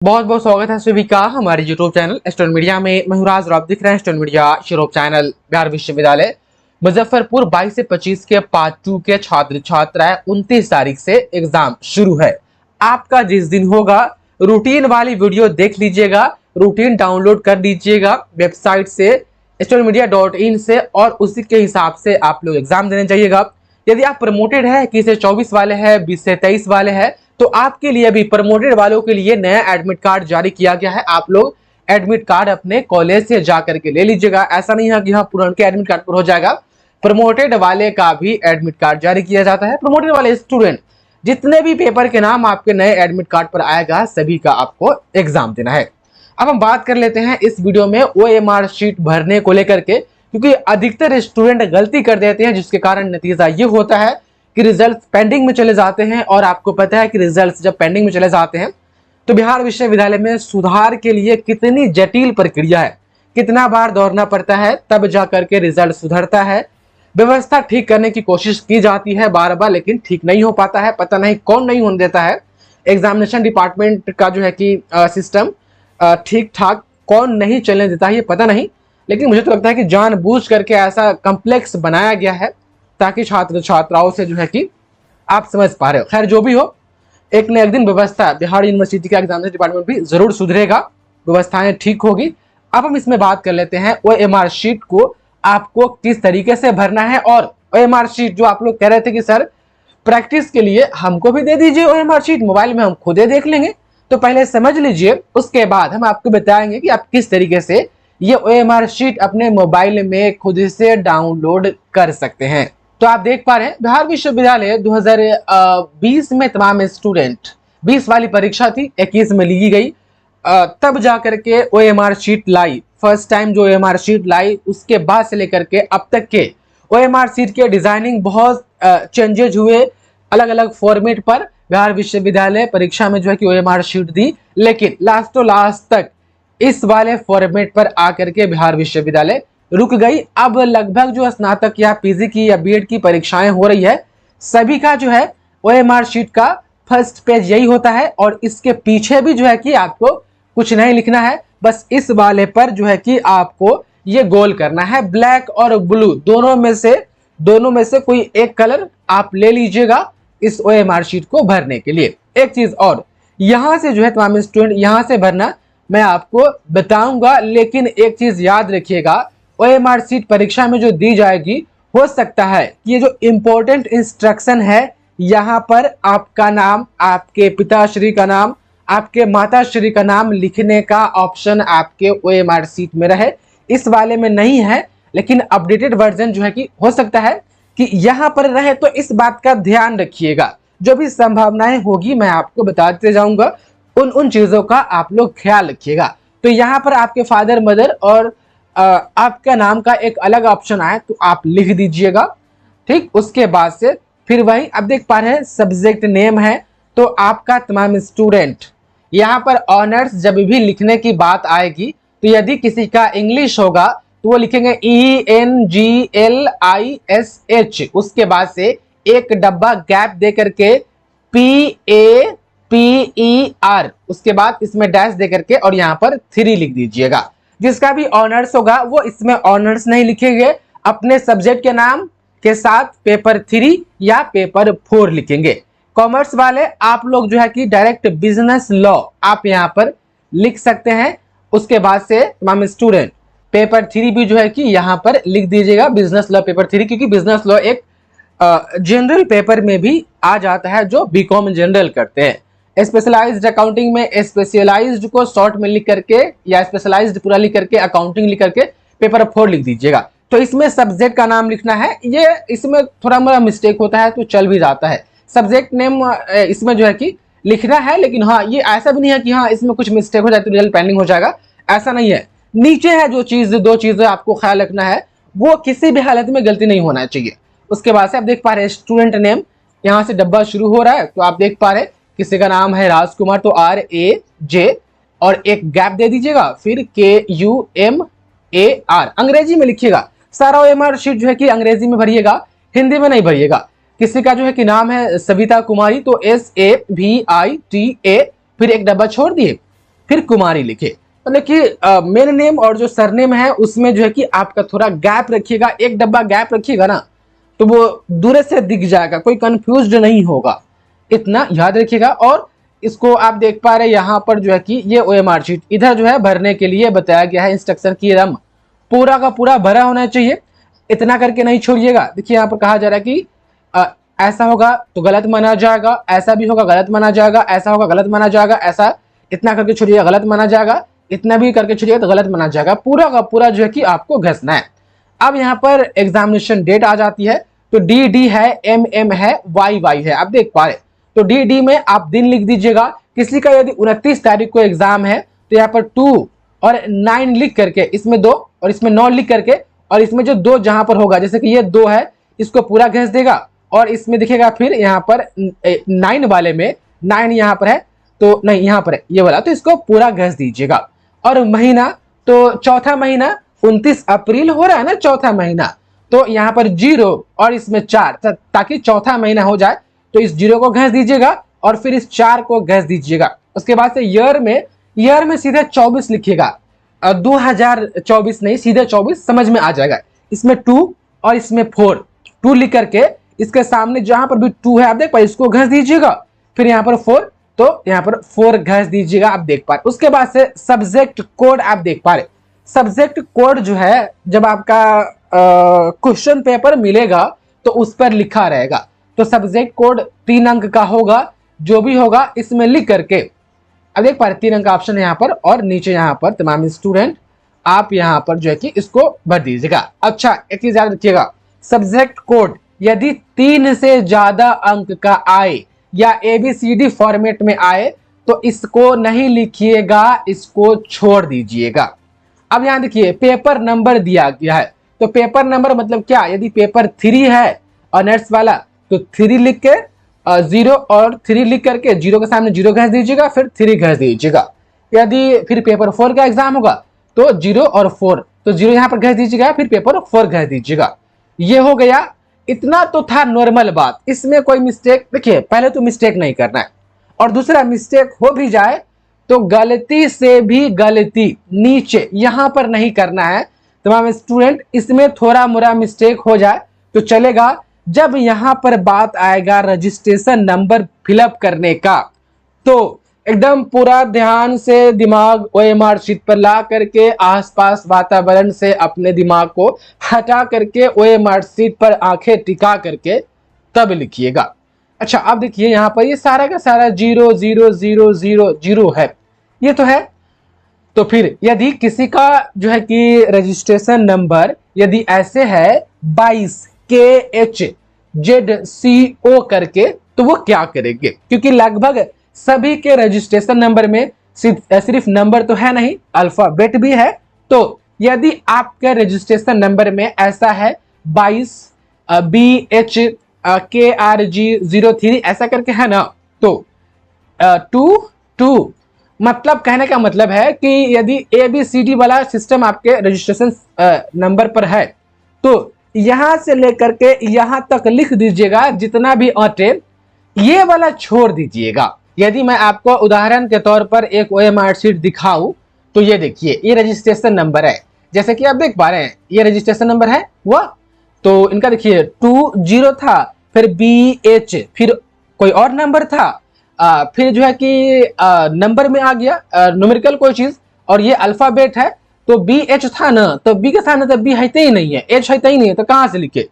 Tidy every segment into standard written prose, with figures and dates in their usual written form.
बहुत बहुत स्वागत है सभी का हमारे यूट्यूब चैनल स्टूडेंट मीडिया में। मैं हूं राज और आप दिख रहे हैं student media YouTube channel. Bihar विश्वविद्यालय मुजफ्फरपुर 22 से 25 के पार्ट 2 के छात्र छात्राएं 29 तारीख से एग्जाम शुरू है। आपका जिस दिन होगा रूटीन वाली वीडियो देख लीजिएगा, रूटीन डाउनलोड कर लीजिएगा वेबसाइट से studentmedia.in से, और उसी के हिसाब से आप लोग एग्जाम देने जाइएगा। यदि आप प्रमोटेड है, किसी से 24 वाले हैं, 20 से 23 वाले हैं, तो आपके लिए भी प्रमोटेड वालों के लिए नया एडमिट कार्ड जारी किया गया है। आप लोग एडमिट कार्ड अपने कॉलेज से जाकर के ले लीजिएगा। ऐसा नहीं है कि हाँ पुराने एडमिट कार्ड पर हो जाएगा, प्रमोटेड वाले का भी एडमिट कार्ड जारी किया जाता है। प्रमोटेड वाले स्टूडेंट जितने भी पेपर के नाम आपके नए एडमिट कार्ड पर आएगा सभी का आपको एग्जाम देना है। अब हम बात कर लेते हैं इस वीडियो में OMR शीट भरने को लेकर के, क्योंकि अधिकतर स्टूडेंट गलती कर देते हैं जिसके कारण नतीजा ये होता है कि रिजल्ट पेंडिंग में चले जाते हैं। और आपको पता है कि रिजल्ट जब पेंडिंग में चले जाते हैं तो बिहार विश्वविद्यालय में सुधार के लिए कितनी जटिल प्रक्रिया है, कितना बार दौड़ना पड़ता है तब जाकर के रिजल्ट सुधरता है। व्यवस्था ठीक करने की कोशिश की जाती है बार बार, लेकिन ठीक नहीं हो पाता है। पता नहीं कौन नहीं होने देता है। एग्जामिनेशन डिपार्टमेंट का जो है कि सिस्टम ठीक ठाक कौन नहीं चलने देता है ये पता नहीं, लेकिन मुझे तो लगता है कि जानबूझ करके ऐसा कॉम्प्लेक्स बनाया गया है ताकि छात्र छात्राओं से जो है कि आप समझ पा रहे हो। खैर जो भी हो, एक न एक दिन व्यवस्था बिहार यूनिवर्सिटी का एग्जामिनेशन डिपार्टमेंट भी जरूर सुधरेगा, व्यवस्थाएं ठीक होगी। अब हम इसमें बात कर लेते हैं OMR शीट को आपको किस तरीके से भरना है। और OMR शीट जो आप लोग कह रहे थे कि सर प्रैक्टिस के लिए हमको भी दे दीजिए OMR शीट, मोबाइल में हम खुद ही देख लेंगे, तो पहले समझ लीजिए, उसके बाद हम आपको बताएंगे कि आप किस तरीके से ये OMR शीट अपने मोबाइल में खुद से डाउनलोड कर सकते हैं। तो आप देख पा रहे हैं बिहार विश्वविद्यालय 2020 में तमाम स्टूडेंट 20 वाली परीक्षा थी, 21 में ली गई, तब जाकर के OMR शीट लाई। फर्स्ट टाइम जो OMR शीट लाई, उसके बाद से लेकर के अब तक के OMR शीट के डिजाइनिंग बहुत चेंजेज हुए, अलग अलग फॉर्मेट पर बिहार विश्वविद्यालय परीक्षा में जो है कि OMR शीट दी, लेकिन लास्ट तक इस वाले फॉर्मेट पर आकर के बिहार विश्वविद्यालय रुक गई। अब लगभग जो स्नातक या PG की या BEd की परीक्षाएं हो रही है, सभी का जो है OMR शीट का फर्स्ट पेज यही होता है। और इसके पीछे भी जो है कि आपको कुछ नहीं लिखना है, बस इस वाले पर जो है कि आपको ये गोल करना है। ब्लैक और ब्लू दोनों में से कोई एक कलर आप ले लीजिएगा इस OMR शीट को भरने के लिए। एक चीज और, यहां से जो है तमाम स्टूडेंट यहां से भरना मैं आपको बताऊंगा, लेकिन एक चीज याद रखिएगा, OMR शीट परीक्षा में जो दी जाएगी, हो सकता है कि ये जो इंपॉर्टेंट इंस्ट्रक्शन है यहाँ पर आपका नाम, आपके पिताश्री का नाम, आपके माताश्री का नाम लिखने का ऑप्शन आपके OMR शीट में रहे। इस वाले में नहीं है, लेकिन अपडेटेड वर्जन जो है कि हो सकता है कि यहाँ पर रहे, तो इस बात का ध्यान रखिएगा। जो भी संभावनाएं होगी मैं आपको बताते जाऊंगा, उन चीजों का आप लोग ख्याल रखिएगा। तो यहाँ पर आपके फादर मदर और आपका नाम का एक अलग ऑप्शन आए तो आप लिख दीजिएगा, ठीक। उसके बाद से फिर वही अब देख पा रहे हैं सब्जेक्ट नेम है, तो आपका तमाम स्टूडेंट यहाँ पर ऑनर्स जब भी लिखने की बात आएगी, तो यदि किसी का इंग्लिश होगा तो वो लिखेंगे ENGLISH, उसके बाद से एक डब्बा गैप दे करके PAPER, उसके बाद इसमें डैश दे करके और यहाँ पर 3 लिख दीजिएगा। जिसका भी ऑनर्स होगा वो इसमें ऑनर्स नहीं लिखेंगे, अपने सब्जेक्ट के नाम के साथ पेपर 3 या पेपर 4 लिखेंगे। कॉमर्स वाले आप लोग जो है कि डायरेक्ट बिजनेस लॉ आप यहाँ पर लिख सकते हैं। उसके बाद से तमाम स्टूडेंट पेपर 3 भी जो है कि यहाँ पर लिख दीजिएगा, बिजनेस लॉ पेपर 3, क्योंकि बिजनेस लॉ एक जनरल पेपर में भी आ जाता है जो BCom जनरल करते हैं। स्पेशलाइज्ड अकाउंटिंग में स्पेशलाइज्ड को शॉर्ट में लिख करके या स्पेशलाइज्ड पूरा लिख करके अकाउंटिंग लिख करके पेपर 4 लिख दीजिएगा। तो इसमें सब्जेक्ट का नाम लिखना है, ये इसमें थोड़ा मोड़ा मिस्टेक होता है तो चल भी जाता है। सब्जेक्ट नेम इसमें जो है कि लिखना है, लेकिन हाँ ये ऐसा भी नहीं है कि हाँ इसमें कुछ मिस्टेक हो जाए तो रिजल्ट पेंडिंग हो जाएगा, ऐसा नहीं है। नीचे है जो चीज, 2 चीजें आपको ख्याल रखना है, वो किसी भी हालत में गलती नहीं होना चाहिए। उसके बाद से आप देख पा रहे हैं स्टूडेंट नेम, यहाँ से डब्बा शुरू हो रहा है, तो आप देख पा रहे हैं किसी का नाम है राजकुमार, तो RAJ और एक गैप दे दीजिएगा, फिर KUMAR अंग्रेजी में लिखिएगा। सारा OMR शीट जो है कि अंग्रेजी में भरिएगा, हिंदी में नहीं भरिएगा। किसी का जो है कि नाम है सविता कुमारी, तो SAVITA, फिर एक डब्बा छोड़ दिए, फिर कुमारी लिखे। मतलब कि मेन नेम और जो सरनेम है उसमें जो है कि आपका थोड़ा गैप रखिएगा, एक डब्बा गैप रखिएगा ना तो वो दूर से दिख जाएगा, कोई कंफ्यूज्ड नहीं होगा, इतना याद रखिएगा। और इसको आप देख पा रहे हैं यहाँ पर जो है कि ये ओएमआर शीट इधर जो है भरने के लिए बताया गया है, इंस्ट्रक्शन की रम पूरा का पूरा भरा होना चाहिए, इतना करके नहीं छोड़िएगा। देखिए यहाँ पर कहा जा रहा है कि ऐसा होगा तो गलत माना जाएगा, ऐसा भी होगा गलत माना जाएगा, ऐसा होगा गलत माना जाएगा, ऐसा इतना करके छोड़िएगा गलत माना जाएगा, इतना भी करके छोड़िएगा तो गलत माना जाएगा, पूरा का पूरा जो है कि आपको घसना है। अब यहाँ पर एग्जामिनेशन डेट आ जाती है, तो डी डी है, एम एम है, वाई वाई है, आप देख पा रहे। तो डी डी में आप दिन लिख दीजिएगा, किसी का यदि 29 तारीख को एग्जाम है तो यहाँ पर 2 और 9 लिख करके, इसमें 2 और इसमें 9 लिख करके, और इसमें जो 2 जहां पर होगा, जैसे कि ये 2 है इसको पूरा घस देगा, और इसमें दिखेगा फिर यहाँ पर 9 वाले में 9 यहाँ पर है तो नहीं यहाँ पर है ये वाला, तो इसको पूरा घस दीजिएगा। और महीना तो चौथा महीना 29 अप्रैल हो रहा है ना, चौथा महीना, तो यहाँ पर 0 और इसमें 4 ताकि चौथा महीना हो जाए, तो इस 0 को घस दीजिएगा और फिर इस 4 को घस दीजिएगा। उसके बाद से ईयर में सीधे 24 लिखिएगा, 2024 नहीं, सीधे 24 समझ में आ जाएगा। इसमें 2 और इसमें 4, 2 लिख करके इसके सामने जहां पर भी 2 है आप देख पाए, इसको घस दीजिएगा, फिर यहाँ पर 4 तो यहाँ पर 4 घस दीजिएगा, आप देख पा रहे। उसके बाद से सब्जेक्ट कोड आप देख पा रहे, सब्जेक्ट कोड जो है जब आपका क्वेश्चन पेपर मिलेगा तो उस पर लिखा रहेगा, तो सब्जेक्ट कोड 3 अंक का होगा, जो भी होगा इसमें लिख करके, अब देख पा रहे 3 अंक का ऑप्शन है यहाँ पर, और नीचे यहाँ पर तमाम स्टूडेंट आप यहाँ पर जो है कि इसको भर दीजिएगा। अच्छा एक चीज याद रखिएगा, सब्जेक्ट कोड यदि 3 से ज्यादा अंक का आए या ABCD फॉर्मेट में आए तो इसको नहीं लिखिएगा, इसको छोड़ दीजिएगा। अब यहाँ देखिए पेपर नंबर दिया गया है, तो पेपर नंबर मतलब क्या, यदि पेपर 3 है ऑनर्स वाला तो 3 लिख के 0 और 3 लिख करके 0 के सामने 0 घस दीजिएगा, फिर 3 घस दीजिएगा। यदि फिर पेपर 4 का एग्जाम होगा तो 0 और 4, तो 0 यहाँ पर घस दीजिएगा, फिर पेपर 4 घस दीजिएगा। ये हो गया, इतना तो था नॉर्मल बात, इसमें कोई मिस्टेक, देखिए पहले तो मिस्टेक नहीं करना है, और दूसरा मिस्टेक हो भी जाए तो गलती से भी गलती नीचे यहां पर नहीं करना है। तमाम स्टूडेंट इसमें थोड़ा मोड़ा मिस्टेक हो जाए तो चलेगा, जब यहां पर बात आएगा रजिस्ट्रेशन नंबर फिलअप करने का तो एकदम पूरा ध्यान से दिमाग ओएमआर शीट पर ला करके आसपास वातावरण से अपने दिमाग को हटा करके ओएमआर शीट पर आंखें टिका करके तब लिखिएगा। अच्छा अब देखिए यहाँ पर ये सारा का सारा 0 0 0 0 0 है, ये तो है। तो फिर यदि किसी का जो है कि रजिस्ट्रेशन नंबर यदि ऐसे है 22 KHZCO करके, तो वो क्या करेंगे, क्योंकि लगभग सभी के रजिस्ट्रेशन नंबर में सिर्फ नंबर तो है नहीं, अल्फाबेट भी है। तो यदि आपके रजिस्ट्रेशन नंबर में ऐसा है 22 BHKRG03 ऐसा करके है ना, तो 2 मतलब कहने का मतलब है कि यदि ABCD वाला सिस्टम आपके रजिस्ट्रेशन नंबर पर है तो यहां से लेकर के यहां तक लिख दीजिएगा, जितना भी अटे ये वाला छोड़ दीजिएगा। यदि मैं आपको उदाहरण के तौर पर एक ओएमआर शीट दिखाऊं तो ये देखिए, ये रजिस्ट्रेशन नंबर है, जैसे कि आप देख पा रहे हैं ये रजिस्ट्रेशन नंबर है वो, तो इनका देखिए 20 था, फिर BH, फिर कोई और नंबर था, फिर जो है कि नंबर में आ गया न्यूमेरिकल कोई चीज, और ये अल्फाबेट है तो BH था ना, तो B के सामने तो B है ही नहीं है, H है ही नहीं है, तो कहां से लिखे,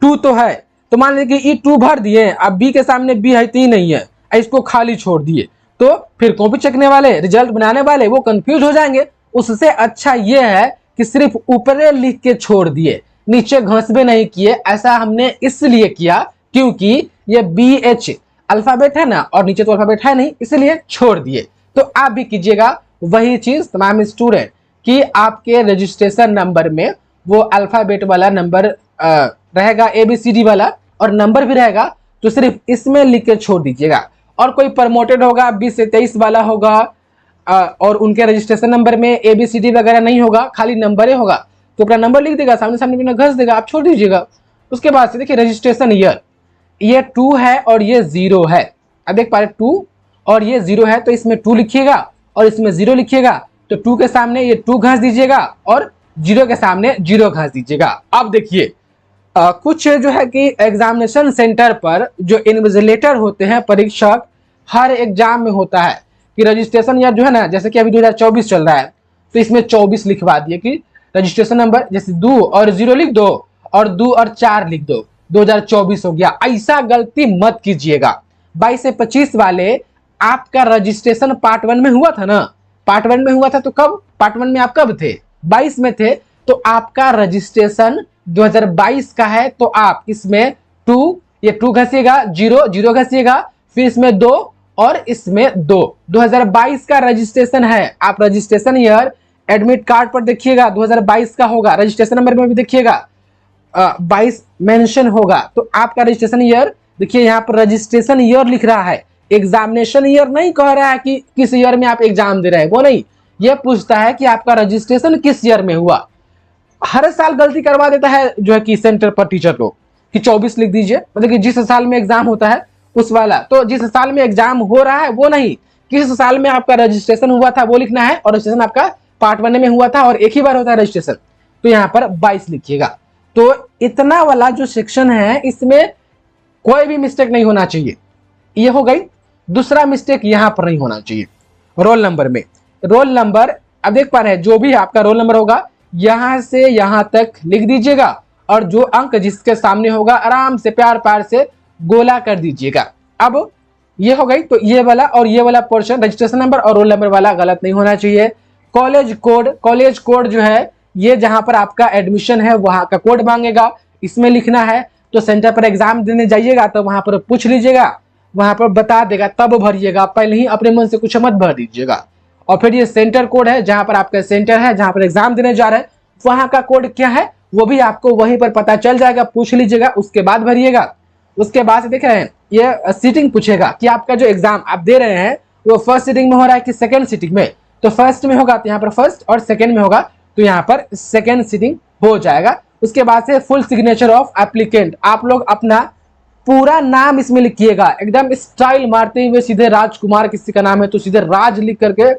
2 तो है, तो मान लीजिए कि 2 भर दिए, अब B के सामने B है ही नहीं है, इसको खाली छोड़ दिए, तो फिर कॉपी चेकने वाले रिजल्ट बनाने वाले वो कंफ्यूज हो जाएंगे। उससे अच्छा ये है कि सिर्फ ऊपरे लिख के छोड़ दिए, नीचे घसबे नहीं किए। ऐसा हमने इसलिए किया क्योंकि ये BH अल्फाबेट है ना, और नीचे तो अल्फाबेट है नहीं, इसलिए छोड़ दिए। तो आप भी कीजिएगा वही चीज तमाम स्टूडेंट, कि आपके रजिस्ट्रेशन नंबर में वो अल्फाबेट वाला नंबर रहेगा, ABCD वाला, और नंबर भी रहेगा, तो सिर्फ इसमें लिख के छोड़ दीजिएगा। और कोई प्रमोटेड होगा 20 से 23 वाला होगा और उनके रजिस्ट्रेशन नंबर में ABCD वगैरह नहीं होगा, खाली नंबर ही होगा, तो अपना नंबर लिख देगा, सामने सामने बिना घस देगा, आप छोड़ दीजिएगा। उसके बाद से देखिए रजिस्ट्रेशन ईयर, ये 2 है और ये 0 है, अब देख पा रहे 2 और ये 0 है, तो इसमें 2 लिखिएगा और इसमें 0 लिखिएगा तो 2 के सामने ये 2 घास दीजिएगा और 0 के सामने 0 घास दीजिएगा। अब देखिए कुछ जो है कि एग्जामिनेशन सेंटर पर जो इन्विजिलेटर होते हैं, परीक्षक, हर एग्जाम में होता है कि रजिस्ट्रेशन या जो है ना, जैसे कि अभी 2024 चल रहा है तो इसमें 24 लिखवा दिए कि रजिस्ट्रेशन नंबर, जैसे 2 और 0 लिख दो और 2 और 4 लिख दो, 2024 हो गया। ऐसा गलती मत कीजिएगा। 22 से 25 वाले आपका रजिस्ट्रेशन पार्ट 1 में हुआ था ना, पार्ट 1 में हुआ था तो कब, पार्ट 1 में आप कब थे, 22 में थे, तो आपका रजिस्ट्रेशन 2022 का है तो आप इसमें 2, ये 2 घसीएगा, 0 0 घसीएगा, फिर इसमें 2 और इसमें 2, 2022 का रजिस्ट्रेशन है। आप रजिस्ट्रेशन ईयर एडमिट कार्ड पर देखिएगा 2022 का होगा, रजिस्ट्रेशन नंबर में भी देखिएगा 22 मेंशन होगा, तो आपका रजिस्ट्रेशन ईयर देखिए यहाँ पर रजिस्ट्रेशन ईयर लिख रहा है, एग्जामिनेशन ईयर नहीं कह रहा है कि किस ईयर में आप एग्जाम दे रहे हैं, वो नहीं, ये पूछता है कि आपका रजिस्ट्रेशन किस ईयर में हुआ। हर साल गलती करवा देता है जो है कि सेंटर पर टीचर लोग कि 24 लिख दीजिए, मतलब कि जिस साल में एग्जाम होता है उस वाला, तो जिस साल में एग्जाम हो रहा है वो नहीं, किस साल में आपका रजिस्ट्रेशन हुआ था वो लिखना है, और रजिस्ट्रेशन आपका पार्ट 1 में हुआ था और एक ही बार होता है रजिस्ट्रेशन, तो यहाँ पर 22 लिखिएगा। तो इतना वाला जो सेक्शन है इसमें कोई भी मिस्टेक नहीं होना चाहिए, ये हो गई। दूसरा मिस्टेक यहाँ पर नहीं होना चाहिए, रोल नंबर में। रोल नंबर अब देख पा रहे हैं, जो भी आपका रोल नंबर होगा यहां से यहां तक लिख दीजिएगा और जो अंक जिसके सामने होगा आराम से प्यार प्यार से गोला कर दीजिएगा। अब ये हो गई, तो ये वाला और ये वाला पोर्शन रजिस्ट्रेशन नंबर और रोल नंबर वाला गलत नहीं होना चाहिए। कॉलेज कोड जो है ये जहां पर आपका एडमिशन है वहां का कोड मांगेगा, इसमें लिखना है। तो सेंटर पर एग्जाम देने जाइएगा तो वहां पर पूछ लीजिएगा, वहां पर बता देगा तब भरिएगा, पहले ही अपने मन से कुछ मत भर दीजिएगा। और फिर ये सेंटर कोड है, जहां पर आपका सेंटर है, जहां पर एग्जाम देने जा रहे हैं वहां का कोड क्या है वो भी आपको वहीं पर पता चल जाएगा, पूछ लीजिएगा, उसके बाद भरिएगा। उसके बाद देख रहे हैं ये सीटिंग पूछेगा कि आपका जो एग्जाम आप दे रहे हैं वो फर्स्ट सीटिंग में हो रहा है कि सेकंड सीटिंग में, तो फर्स्ट में होगा तो यहाँ पर फर्स्ट, और सेकंड में होगा तो यहाँ पर सेकंड सीटिंग हो जाएगा। उसके बाद से फुल सिग्नेचर ऑफ एप्लीकेंट, आप लोग अपना पूरा नाम इसमें लिखिएगा, एकदम स्टाइल मारते हुए, सीधे राजकुमार किसी का नाम है तो सीधे राज लिख करके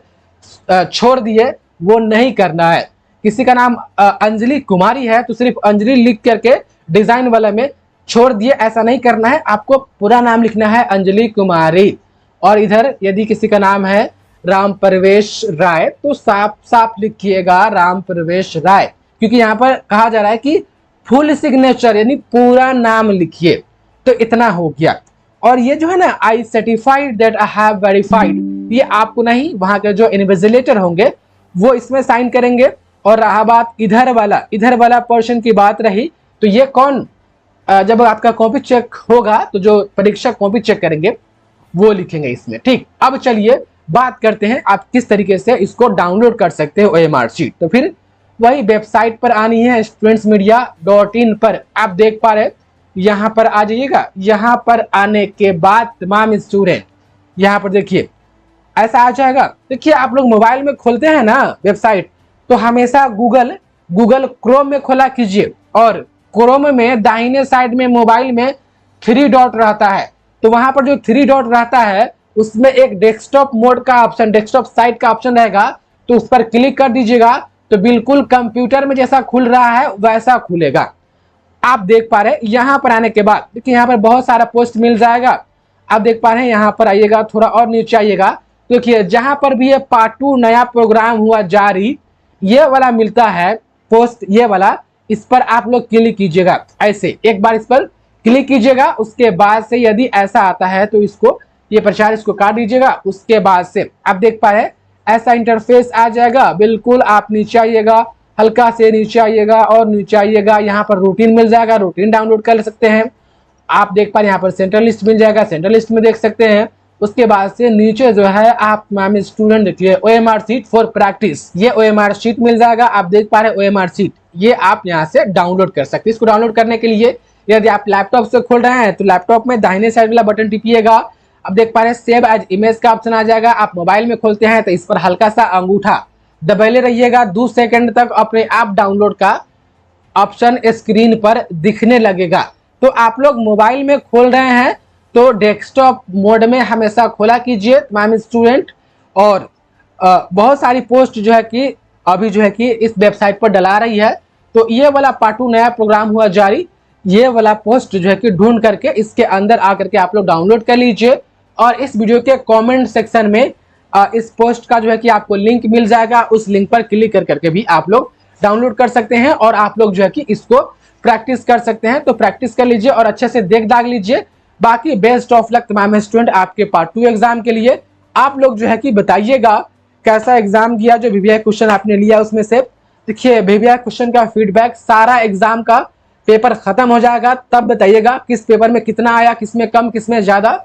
छोड़ दिए, वो नहीं करना है। किसी का नाम अंजलि कुमारी है तो सिर्फ अंजलि लिख करके डिजाइन वाला में छोड़ दिए, ऐसा नहीं करना है, आपको पूरा नाम लिखना है अंजलि कुमारी। और इधर यदि किसी का नाम है राम प्रवेश राय तो साफ साफ लिखिएगा राम प्रवेश राय, क्योंकि यहाँ पर कहा जा रहा है कि फुल सिग्नेचर यानी पूरा नाम लिखिए। तो इतना हो गया। और ये जो है ना आई certified that I have verified, ये आपको नहीं, वहां के जो इन्विजिलेटर होंगे वो इसमें साइन करेंगे। और रहा बात इधर वाला पोर्शन की बात रही, तो ये कौन, जब आपका कॉपी चेक होगा तो जो परीक्षक कॉपी चेक करेंगे वो लिखेंगे इसमें। ठीक, अब चलिए बात करते हैं आप किस तरीके से इसको डाउनलोड कर सकते हैं OMR शीट। तो फिर वही वेबसाइट पर आनी है studentsmedia.in पर, आप देख पा रहे यहाँ पर आ जाइएगा। यहाँ पर आने के बाद तमाम स्टूडेंट यहाँ पर देखिए ऐसा आ जाएगा। देखिए आप लोग मोबाइल में खोलते हैं ना वेबसाइट, तो हमेशा गूगल क्रोम में खोला कीजिए, और क्रोम में दाहिने साइड में मोबाइल में 3 डॉट रहता है, तो वहां पर जो 3 डॉट रहता है उसमें एक डेस्कटॉप मोड का ऑप्शन, डेस्कटॉप साइट का ऑप्शन रहेगा, तो उस पर क्लिक कर दीजिएगा तो बिल्कुल कंप्यूटर में जैसा खुल रहा है वैसा खुलेगा। आप देख पा रहे हैं यहाँ पर आने के बाद देखिए यहाँ पर बहुत सारा पोस्ट मिल जाएगा। आप देख पा रहे हैं यहाँ पर आइएगा, थोड़ा और नीचे आइएगा, देखिए जहां पर भी ये पार्ट 2 नया प्रोग्राम हुआ जारी, ये वाला मिलता है पोस्ट, ये वाला, इस पर आप लोग क्लिक कीजिएगा। ऐसे एक बार इस पर क्लिक कीजिएगा, उसके बाद से यदि ऐसा आता है तो इसको, ये प्रचार इसको काट दीजिएगा। उसके बाद से आप देख पा रहे हैं ऐसा इंटरफेस आ जाएगा। बिल्कुल आप नीचे आइएगा, हल्का से नीचे आइएगा और नीचे आइएगा, यहाँ पर रूटीन मिल जाएगा, रूटीन डाउनलोड कर सकते हैं। आप देख पा रहे हैं यहाँ पर सेंट्रल लिस्ट मिल जाएगा, सेंट्रल लिस्ट में देख सकते हैं। उसके बाद से नीचे जो है आप मैम स्टूडेंट देखिए OMR शीट फॉर प्रैक्टिस, ये OMR शीट मिल जाएगा। आप देख पा रहे हैं OMR शीट, ये आप यहाँ से डाउनलोड कर सकते हैं। इसको डाउनलोड करने के लिए यदि आप लैपटॉप से खोल रहे हैं तो लैपटॉप में दाहिने साइड वाला बटन टिपिएगा। अब देख पा रहे हैं सेव एज इमेज का ऑप्शन आ जाएगा। आप मोबाइल में खोलते हैं तो इस पर हल्का सा अंगूठा दबेले रहिएगा, 2 सेकंड तक अपने आप डाउनलोड का ऑप्शन स्क्रीन पर दिखने लगेगा। तो आप लोग मोबाइल में खोल रहे हैं तो डेस्कटॉप मोड में हमेशा खोला कीजिए तमाम स्टूडेंट, और बहुत सारी पोस्ट जो है कि अभी जो है कि इस वेबसाइट पर डला रही है। तो ये वाला पार्ट 2 नया प्रोग्राम हुआ जारी, ये वाला पोस्ट जो है कि ढूंढ करके इसके अंदर आकर के आप लोग डाउनलोड कर लीजिए और इस वीडियो के कमेंट सेक्शन में इस पोस्ट का जो है कि आपको लिंक मिल जाएगा। उस लिंक पर क्लिक कर करके भी आप लोग डाउनलोड कर सकते हैं और आप लोग जो है कि इसको प्रैक्टिस कर सकते हैं। तो प्रैक्टिस कर लीजिए और अच्छे से देख दाग लीजिए। बाकी बेस्ट ऑफ लक तमाम स्टूडेंट आपके पार्ट 2 एग्जाम के लिए। आप लोग जो है कि बताइएगा कैसा एग्जाम गया, जो वीवीआई क्वेश्चन आपने लिया उसमें से। देखिए वीवीआई क्वेश्चन का फीडबैक सारा एग्जाम का पेपर खत्म हो जाएगा तब बताइएगा किस पेपर में कितना आया, किसमें कम किसमें ज्यादा।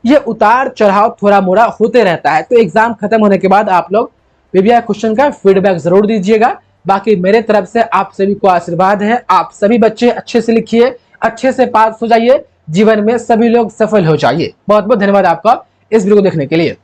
ये उतार चढ़ाव थोड़ा मोड़ा होते रहता है। तो एग्जाम खत्म होने के बाद आप लोग वीवीआई क्वेश्चन का फीडबैक जरूर दीजिएगा। बाकी मेरे तरफ से आप सभी को आशीर्वाद है। आप सभी बच्चे अच्छे से लिखिए, अच्छे से पास हो जाइए, जीवन में सभी लोग सफल हो जाइए। बहुत बहुत धन्यवाद आपका इस वीडियो को देखने के लिए।